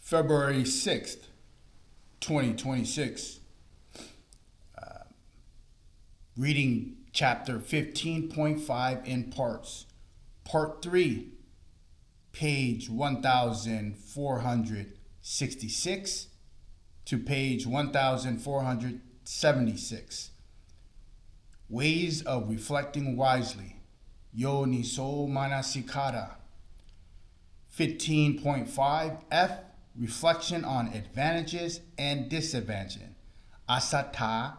February 6th, 2026. Reading chapter 15.5 in parts. Part 3, page 1466 to page 1476. Ways of reflecting wisely. Yo ni so manasikara. 15.5 F. Reflection on advantages and disadvantages. Asata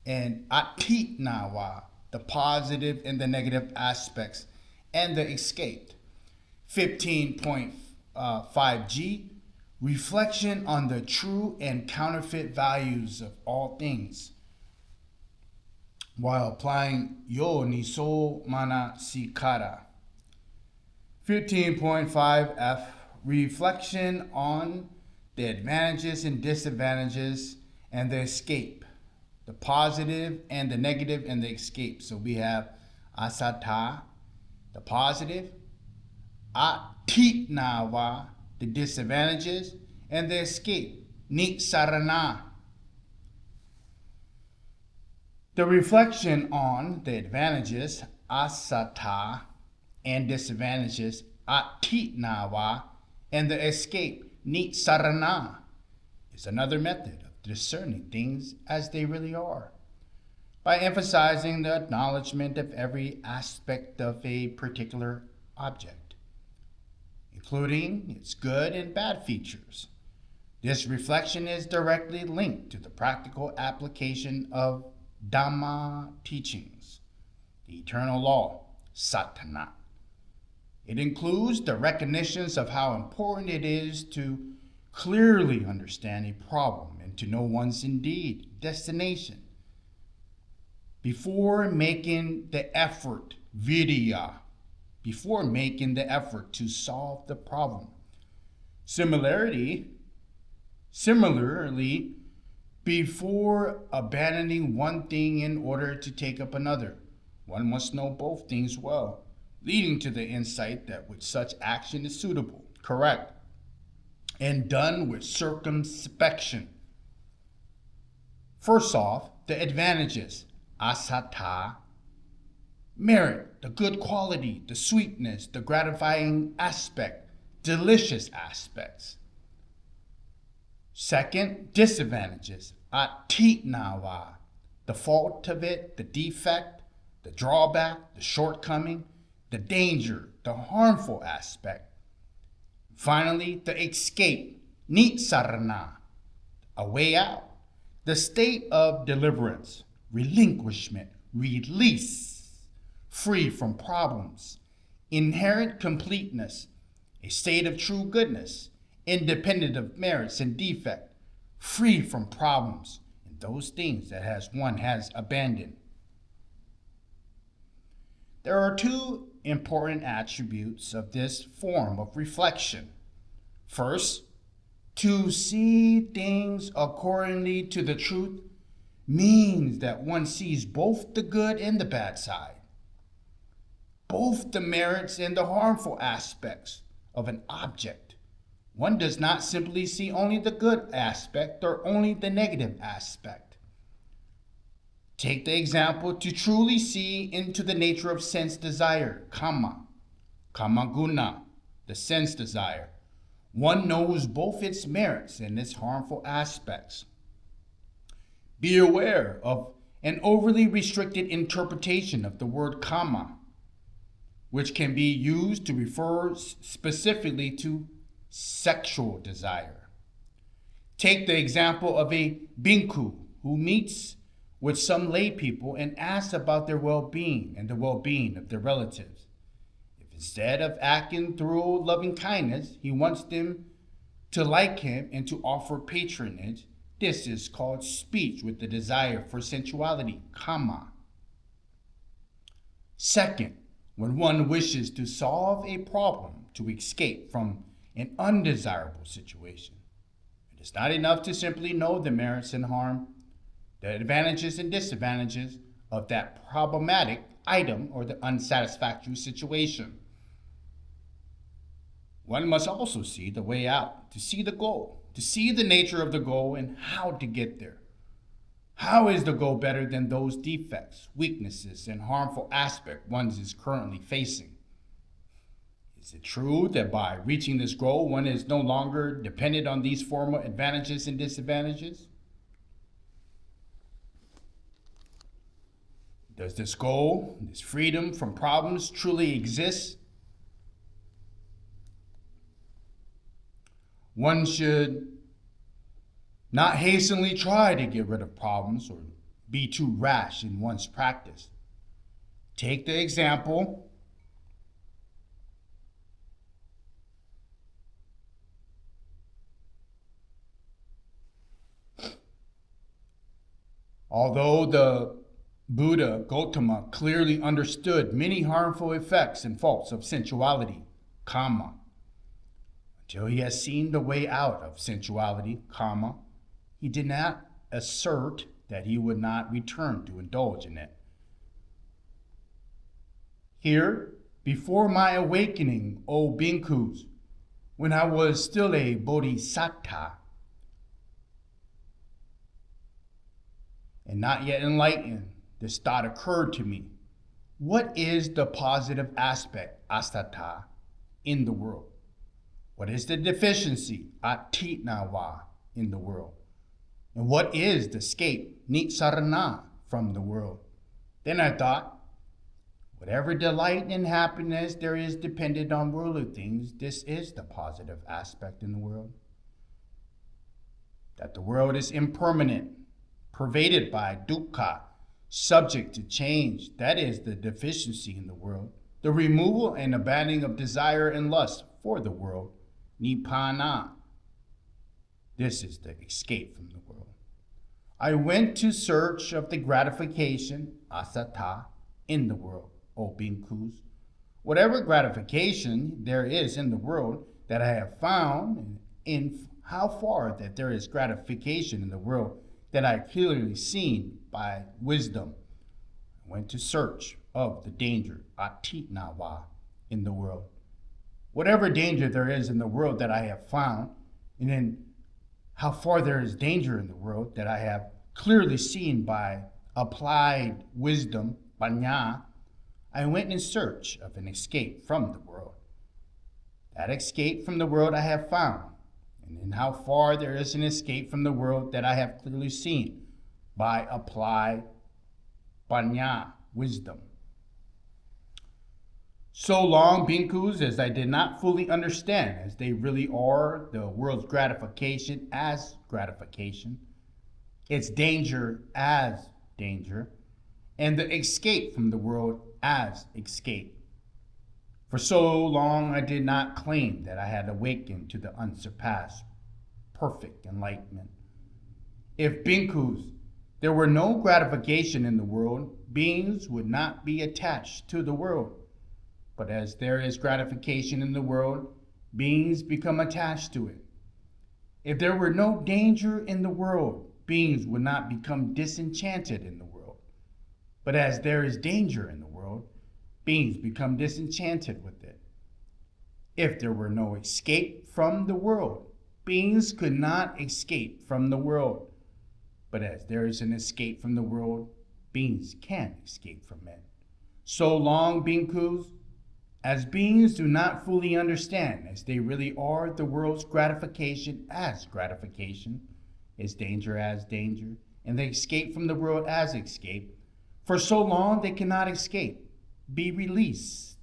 and atitnawa, the positive and the negative aspects, and the escape. 15.5G. Reflection on the true and counterfeit values of all things, while applying yo ni so mana sikara. 15.5F. Reflection on the advantages and disadvantages and the escape. The positive and the negative and the escape. So we have asata, the positive, atitnawa, the disadvantages, and the escape, ni sarana. The reflection on the advantages, asata, and disadvantages, atitnawa, and the escape, ni sarana, is another method of discerning things as they really are, by emphasizing the acknowledgement of every aspect of a particular object, including its good and bad features. This reflection is directly linked to the practical application of Dhamma teachings, the eternal law, satana. It includes the recognitions of how important it is to clearly understand a problem and to know one's indeed destination before making the effort, before making the effort to solve the problem. Similarly, before abandoning one thing in order to take up another, one must know both things well, leading to the insight that which such action is suitable, correct, and done with circumspection. First off, the advantages, asata, merit, the good quality, the sweetness, the gratifying aspect, delicious aspects. Second, disadvantages, atitnawa, the fault of it, the defect, the drawback, the shortcoming, the danger, the harmful aspect. Finally, the escape, nitsarana, a way out, the state of deliverance, relinquishment, release, free from problems, inherent completeness, a state of true goodness, independent of merits and defect, free from problems and those things that one has abandoned. There are two important attributes of this form of reflection. First, to see things accordingly to the truth means that one sees both the good and the bad side, both the merits and the harmful aspects of an object. One does not simply see only the good aspect or only the negative aspect. Take the example to truly see into the nature of sense desire, kama guna, the sense desire. One knows both its merits and its harmful aspects. Be aware of an overly restricted interpretation of the word kama, which can be used to refer specifically to sexual desire. Take the example of a bhikkhu who meets with some lay people and asks about their well-being and the well-being of their relatives. If instead of acting through loving kindness, he wants them to like him and to offer patronage, this is called speech with the desire for sensuality, kama. Second, when one wishes to solve a problem, to escape from an undesirable situation, it is not enough to simply know the merits and harm, the advantages and disadvantages of that problematic item or the unsatisfactory situation. one must also see the way out, to see the goal, to see the nature of the goal and how to get there. How is the goal better than those defects, weaknesses, and harmful aspects one is currently facing? Is it true that by reaching this goal, one is no longer dependent on these former advantages and disadvantages? Does this goal, this freedom from problems, truly exist? One should not hastily try to get rid of problems or be too rash in one's practice. Take the example although the Buddha Gautama clearly understood many harmful effects and faults of sensuality, kama, until he has seen the way out of sensuality, kama, he did not assert that he would not return to indulge in it. Here, before my awakening, O bhikkhus, when I was still a bodhisattva and not yet enlightened, this thought occurred to me. What is the positive aspect, astata, in the world? What is the deficiency, atitnava, in the world? And what is the escape, nitsarana, from the world? Then I thought, whatever delight and happiness there is dependent on worldly things, this is the positive aspect in the world. That the world is impermanent, pervaded by dukkha, subject to change, that is the deficiency in the world. The removal and abandoning of desire and lust for the world, nibbana. This is the escape from the world. I went to search of the gratification, asata, in the world, O bhikkhus. Whatever gratification there is in the world that I have found, in how far that there is gratification in the world that I clearly seen by wisdom, I went to search of the danger, atitnava, in the world. Whatever danger there is in the world that I have found, and then how far there is danger in the world that I have clearly seen by applied wisdom, panya, I went in search of an escape from the world. That escape from the world I have found, and in how far there is an escape from the world that I have clearly seen by applied panya, wisdom. So long, bhikkhus, as I did not fully understand, as they really are, the world's gratification as gratification, its danger as danger, and the escape from the world as escape. For so long, I did not claim that I had awakened to the unsurpassed, perfect enlightenment. If bhikkhus, there were no gratification in the world, beings would not be attached to the world. But as there is gratification in the world, beings become attached to it. If there were no danger in the world, beings would not become disenchanted in the world. But as there is danger in the world, beings become disenchanted with it. If there were no escape from the world, beings could not escape from the world. But as there is an escape from the world, beings can escape from it. So long, bhikkhus, as beings do not fully understand, as they really are, the world's gratification as gratification, its danger as danger, and they escape from the world as escape, for so long they cannot escape, be released,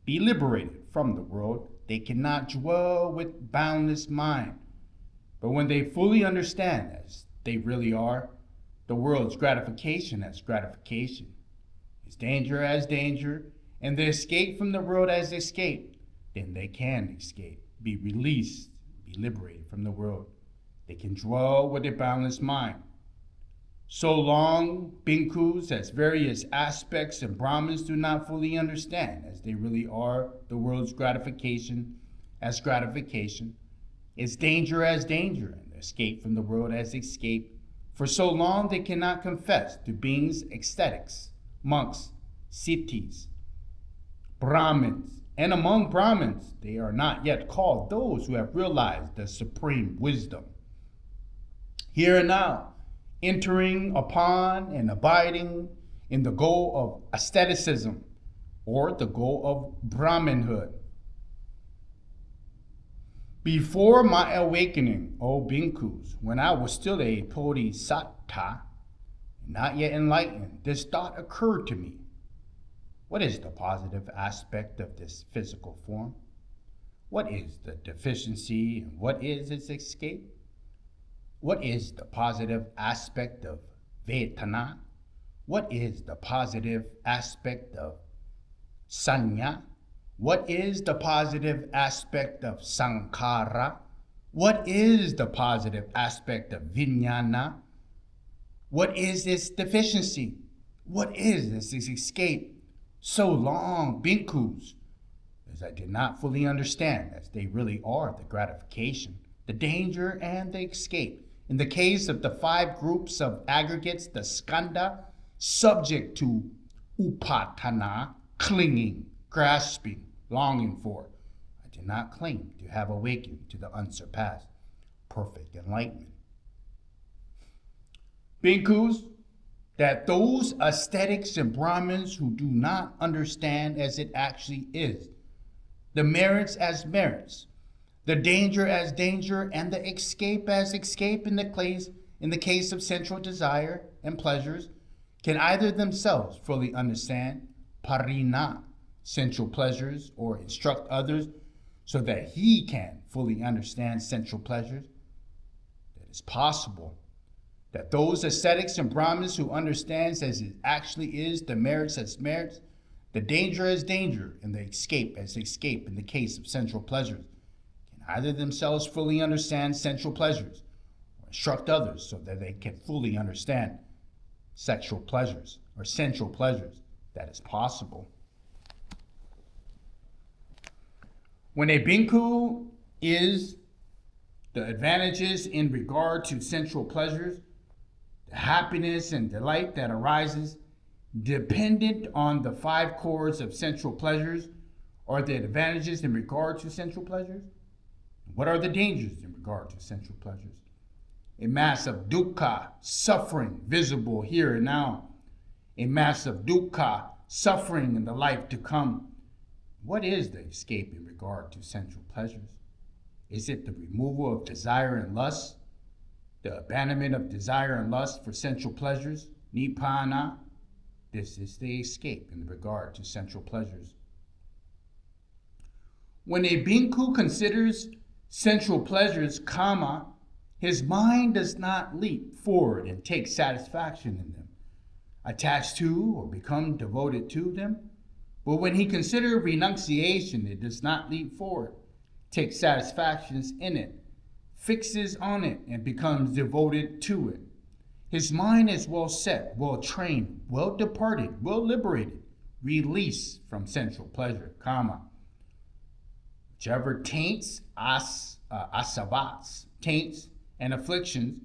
be liberated from the world. They cannot dwell with boundless mind. But when they fully understand, as they really are, the world's gratification as gratification, its danger as danger, and the escape from the world as escape, then they can escape, be released, be liberated from the world. They can dwell with a boundless mind. So long, bhikkhus, as various aspects and Brahmins do not fully understand, as they really are, the world's gratification as gratification, its danger as danger, and the escape from the world as escape, for so long they cannot confess to beings ecstatics, monks, siddhis, Brahmins, and among Brahmins, they are not yet called those who have realized the supreme wisdom. Here and now, entering upon and abiding in the goal of asceticism or the goal of Brahminhood. Before my awakening, O Bhikkhus, when I was still a Bodhisattva, not yet enlightened, this thought occurred to me. What is the positive aspect of this physical form? What is the deficiency and what is its escape? What is the positive aspect of Vedana? What is the positive aspect of Sanya? What is the positive aspect of Sankhara? What is the positive aspect of Vijnana? What is its deficiency? What is its escape? So long, Bhikkhus, as I did not fully understand, as they really are the gratification, the danger, and the escape. In the case of the 5 groups of aggregates, the skandha, subject to upatana, clinging, grasping, longing for, I did not claim to have awakened to the unsurpassed, perfect enlightenment. Bhikkhus, that those ascetics and Brahmins who do not understand as it actually is, the merits as merits, the danger as danger, and the escape as escape in the case of sensual desire and pleasures, can either themselves fully understand parina, sensual pleasures, or instruct others so that he can fully understand sensual pleasures. It is possible that those ascetics and Brahmins who understands as it actually is the merits as merits, the danger as danger, and the escape as escape in the case of sensual pleasures, can either themselves fully understand sensual pleasures or instruct others so that they can fully understand sexual pleasures or sensual pleasures. That is possible. When a bhikkhu is the advantages in regard to sensual pleasures, the happiness and delight that arises dependent on the 5 chords of sensual pleasures, are the advantages in regard to sensual pleasures? What are the dangers in regard to sensual pleasures? A mass of dukkha, suffering, visible here and now. A mass of dukkha, suffering in the life to come. What is the escape in regard to sensual pleasures? Is it the removal of desire and lust? The abandonment of desire and lust for sensual pleasures? Nibbana? This is the escape in regard to sensual pleasures. When a bhikkhu considers sensual pleasures, kama, his mind does not leap forward and take satisfaction in them, attach to or become devoted to them. But when he considers renunciation, it does not leap forward, take satisfactions in it, fixes on it, and becomes devoted to it. His mind is well set, well trained, well departed, well liberated, released from sensual pleasure, kama. Whichever taints, asavats, taints, and afflictions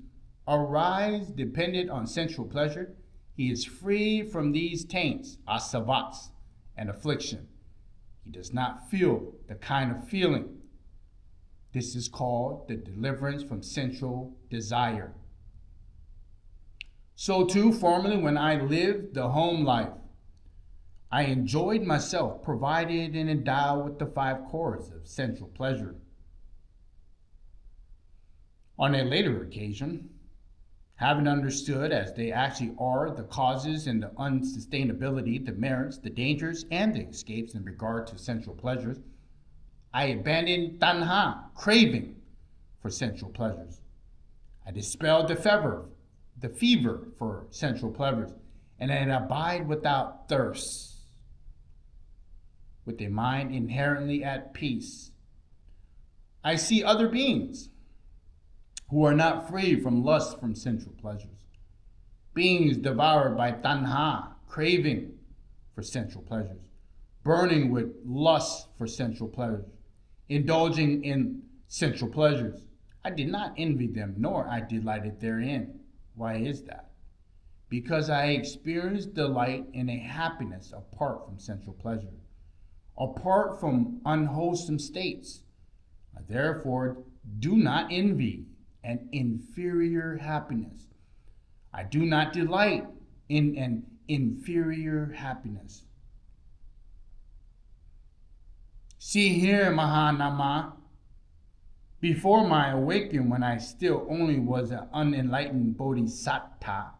arise dependent on sensual pleasure, he is free from these taints, asavats, and affliction. He does not feel the kind of feeling. This is called the deliverance from sensual desire. So too, formerly when I lived the home life, I enjoyed myself provided and endowed with the 5 chords of sensual pleasure. On a later occasion, having understood as they actually are the causes and the unsustainability, the merits, the dangers, and the escapes in regard to sensual pleasures, I abandoned tanha, craving for sensual pleasures. I dispelled the fever for sensual pleasures, and I abide without thirst, with a mind inherently at peace. I see other beings who are not free from lust from sensual pleasures, beings devoured by tanha, craving for sensual pleasures, burning with lust for sensual pleasures, indulging in sensual pleasures. I did not envy them, nor I delighted therein. Why is that? Because I experienced delight in a happiness apart from sensual pleasure. apart from unwholesome states. I therefore do not envy an inferior happiness. I do not delight in an inferior happiness. See here, Mahanama, before my awakening, when I still only was an unenlightened bodhisattva,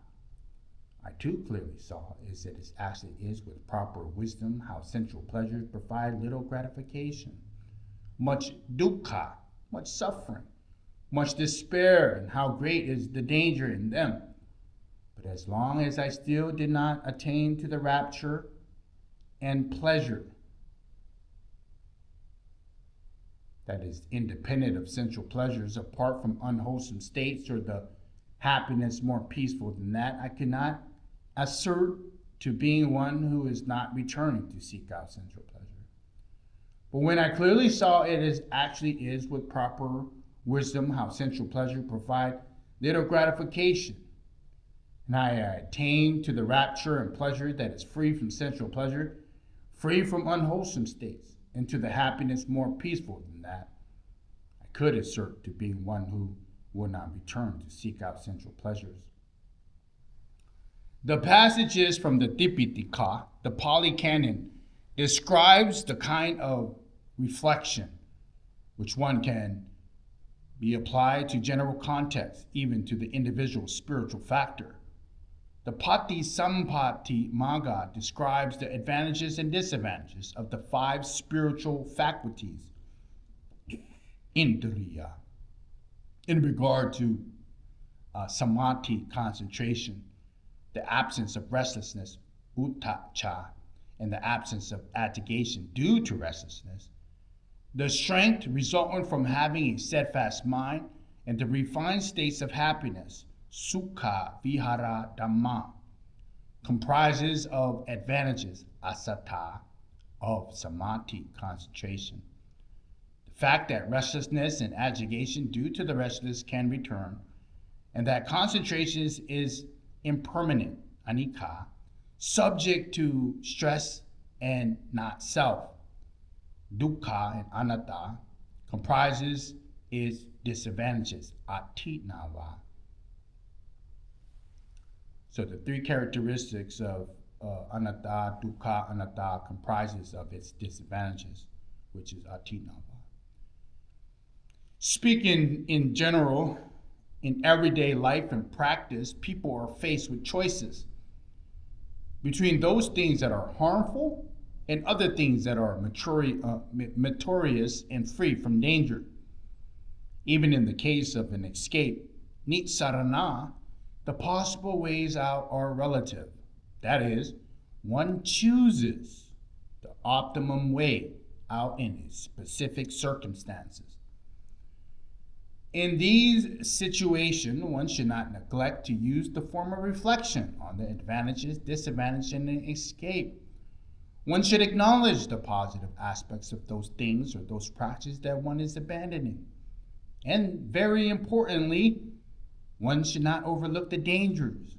I too clearly saw is that it actually is with proper wisdom how sensual pleasures provide little gratification, much dukkha, much suffering, much despair, and how great is the danger in them. But as long as I still did not attain to the rapture and pleasure that is independent of sensual pleasures, apart from unwholesome states or the happiness more peaceful than that, I cannot assert to being one who is not returning to seek out sensual pleasure. But when I clearly saw it as actually is with proper wisdom how sensual pleasure provide little gratification, and I attained to the rapture and pleasure that is free from sensual pleasure, free from unwholesome states, and to the happiness more peaceful than that, I could assert to being one who will not return to seek out sensual pleasures. The passages from the Dipitaka, the Pali Canon, describes the kind of reflection which one can be applied to general context, even to the individual spiritual factor. The Pati Sampati Magga describes the advantages and disadvantages of the 5 spiritual faculties, Indriya, in regard to samadhi, concentration, the absence of restlessness, uttacha, and the absence of agitation due to restlessness, the strength resulting from having a steadfast mind, and the refined states of happiness, sukha vihara dhamma, comprises of advantages, asata, of samadhi, concentration. The fact that restlessness and agitation due to the restless can return, and that concentration is impermanent, anicca, subject to stress and not self, dukkha and anatta, comprises its disadvantages, atitnava. So the 3 characteristics of anatta, dukkha, anatta comprises of its disadvantages, which is atitnava. Speaking in general, in everyday life and practice, people are faced with choices between those things that are harmful and other things that are meritorious and free from danger. Even in the case of an escape, nitsarana, the possible ways out are relative. That is, one chooses the optimum way out in his specific circumstances. In these situations, one should not neglect to use the form of reflection on the advantages, disadvantages, and the escape. One should acknowledge the positive aspects of those things or those practices that one is abandoning. And very importantly, one should not overlook the dangers,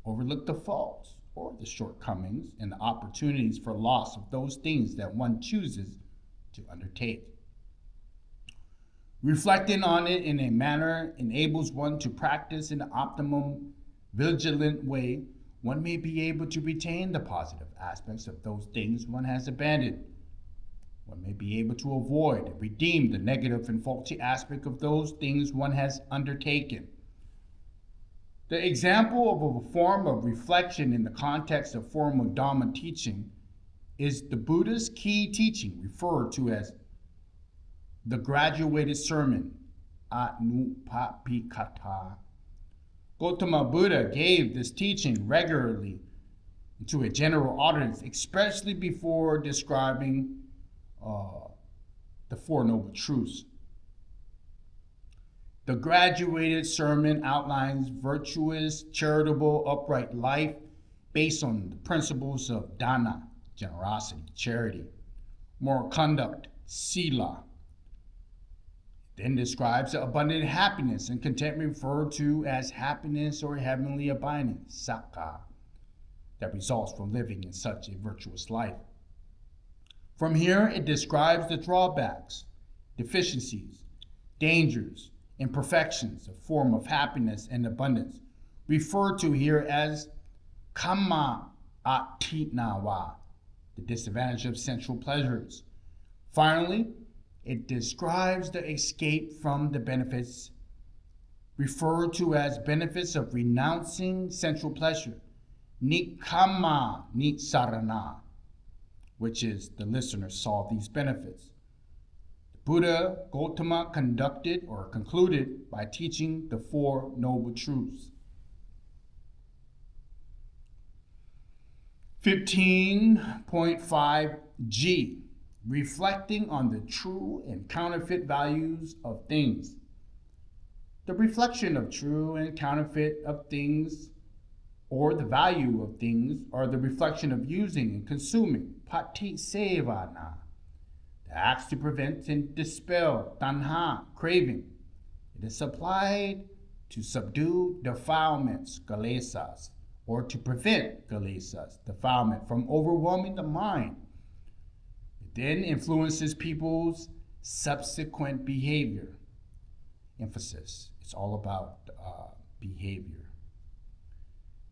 overlook the faults, or the shortcomings and the opportunities for loss of those things that one chooses to undertake. Reflecting on it in a manner enables one to practice in an optimum, vigilant way. One may be able to retain the positive aspects of those things one has abandoned. One may be able to avoid and redeem the negative and faulty aspect of those things one has undertaken. The example of a form of reflection in the context of formal Dhamma teaching is the Buddha's key teaching referred to as the graduated sermon, Anupapikata. Gautama Buddha gave this teaching regularly to a general audience, especially before describing the Four Noble Truths. The graduated sermon outlines virtuous, charitable, upright life based on the principles of dana, generosity, charity, moral conduct, sila. Then describes the abundant happiness and contentment referred to as happiness or heavenly abiding, sakha, that results from living in such a virtuous life. From here, it describes the drawbacks, deficiencies, dangers, imperfections, a form of happiness and abundance, referred to here as kama atinawa, the disadvantage of sensual pleasures. Finally, it describes the escape from the benefits, referred to as benefits of renouncing sensual pleasure, nikama nitsarana, which is the listener saw these benefits. The Buddha Gautama conducted or concluded by teaching the Four Noble Truths. 15.5G, reflecting on the true and counterfeit values of things. The reflection of true and counterfeit of things, or the value of things, are the reflection of using and consuming, patisevana, the acts to prevent and dispel tanha, craving. It is applied to subdue defilements, kilesas, or to prevent kilesas, defilement, from overwhelming the mind. It then influences people's subsequent behavior. Emphasis, it's all about behavior.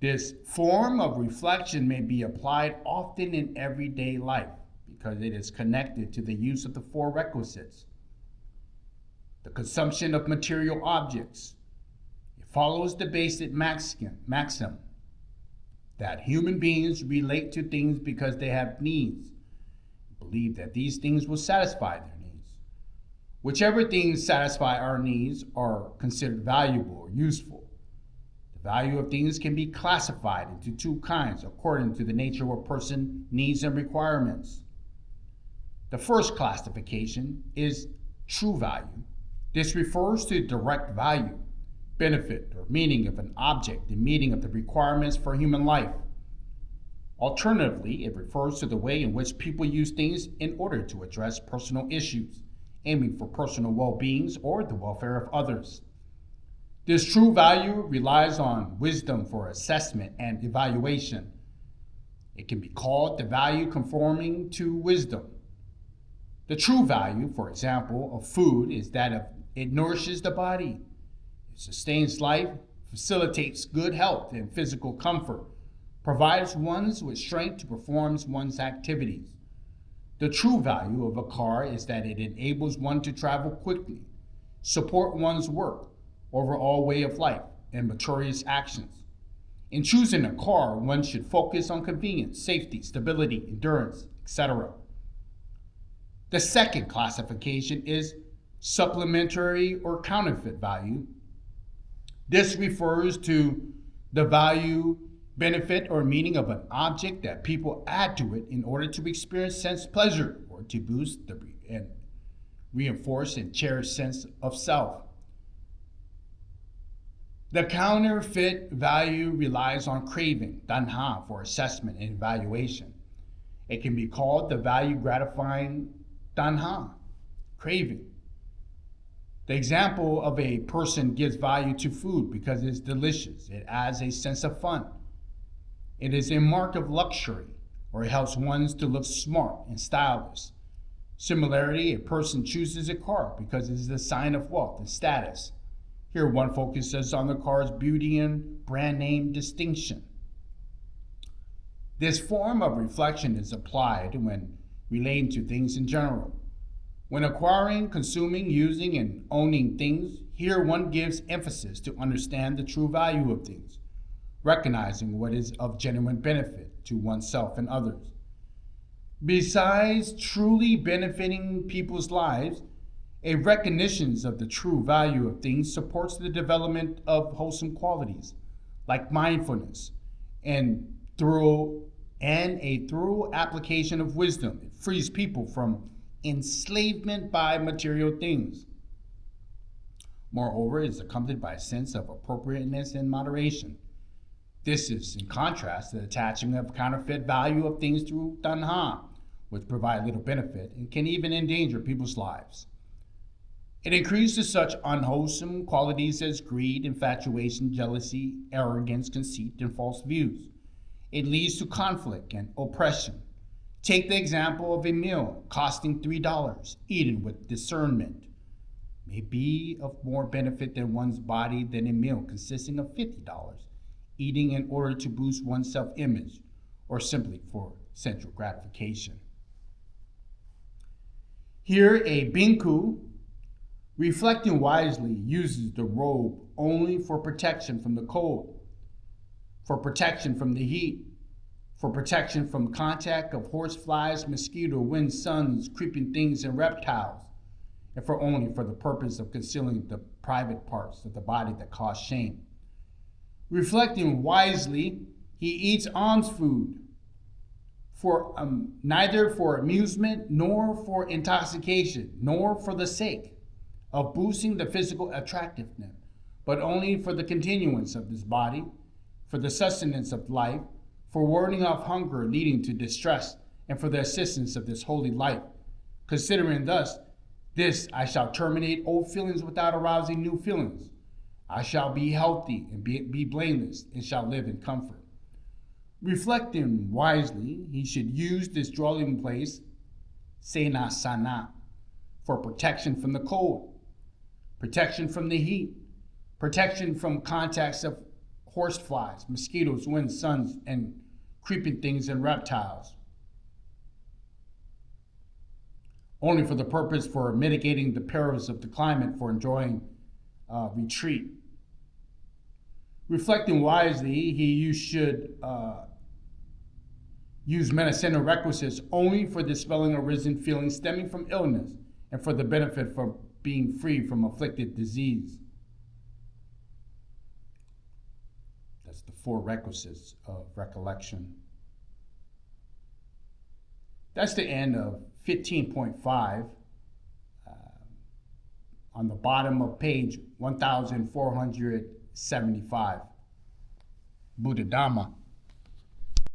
This form of reflection may be applied often in everyday life because it is connected to the use of the four requisites. The consumption of material objects. It follows the basic maxim that human beings relate to things because they have needs, believe that these things will satisfy their needs. Whichever things satisfy our needs are considered valuable or useful. The value of things can be classified into two kinds according to the nature of a person's needs and requirements. The first classification is true value. This refers to direct value, benefit, or meaning of an object, the meeting of the requirements for human life. Alternatively, it refers to the way in which people use things in order to address personal issues, aiming for personal well-being or the welfare of others. This true value relies on wisdom for assessment and evaluation. It can be called the value conforming to wisdom. The true value, for example, of food is that it nourishes the body, it sustains life, facilitates good health and physical comfort, provides one with strength to perform one's activities. The true value of a car is that it enables one to travel quickly, support one's work, overall way of life, and meritorious actions. In choosing a car, one should focus on convenience, safety, stability, endurance, etc. The second classification is supplementary or counterfeit value. This refers to the value, benefit, or meaning of an object that people add to it in order to experience sense pleasure or to boost and reinforce and cherish sense of self. The counterfeit value relies on craving, tanha, for assessment and evaluation. It can be called the value gratifying tanha, craving. The example of a person gives value to food because it's delicious. It adds a sense of fun. It is a mark of luxury, or it helps one to look smart and stylish. Similarly, a person chooses a car because it is a sign of wealth and status. Here one focuses on the car's beauty and brand name distinction. This form of reflection is applied when relating to things in general. When acquiring, consuming, using, and owning things, here one gives emphasis to understand the true value of things, recognizing what is of genuine benefit to oneself and others. Besides truly benefiting people's lives, a recognition of the true value of things supports the development of wholesome qualities like mindfulness and a thorough application of wisdom. It frees people from enslavement by material things. Moreover, it is accompanied by a sense of appropriateness and moderation. This is in contrast to the attachment of counterfeit value of things through tanha, which provide little benefit and can even endanger people's lives. It increases such unwholesome qualities as greed, infatuation, jealousy, arrogance, conceit, and false views. It leads to conflict and oppression, Take the example of a meal costing $3, eaten with discernment, may be of more benefit than one's body than a meal consisting of $50, eating in order to boost one's self-image or simply for sensual gratification. Here, a bhikkhu, reflecting wisely, uses the robe only for protection from the cold, for protection from the heat, for protection from contact of horseflies, mosquito, wind, suns, creeping things, and reptiles, and only for the purpose of concealing the private parts of the body that cause shame. Reflecting wisely, he eats alms food, for neither for amusement, nor for intoxication, nor for the sake of boosting the physical attractiveness, but only for the continuance of this body, for the sustenance of life, for warding off hunger leading to distress, and for the assistance of this holy life. Considering thus, this I shall terminate old feelings without arousing new feelings. I shall be healthy and be blameless, and shall live in comfort. Reflecting wisely, he should use this dwelling place, senasana, for protection from the cold, protection from the heat, protection from contacts of horseflies, mosquitoes, winds, suns, and creeping things and reptiles, only for the purpose for mitigating the perils of the climate, for enjoying retreat. Reflecting wisely, you should use medicinal requisites only for dispelling arisen feelings stemming from illness and for the benefit for being free from afflicted disease. That's the 4 requisites of recollection. That's the end of 15.5. On the bottom of page 1475. Buddha Dhamma.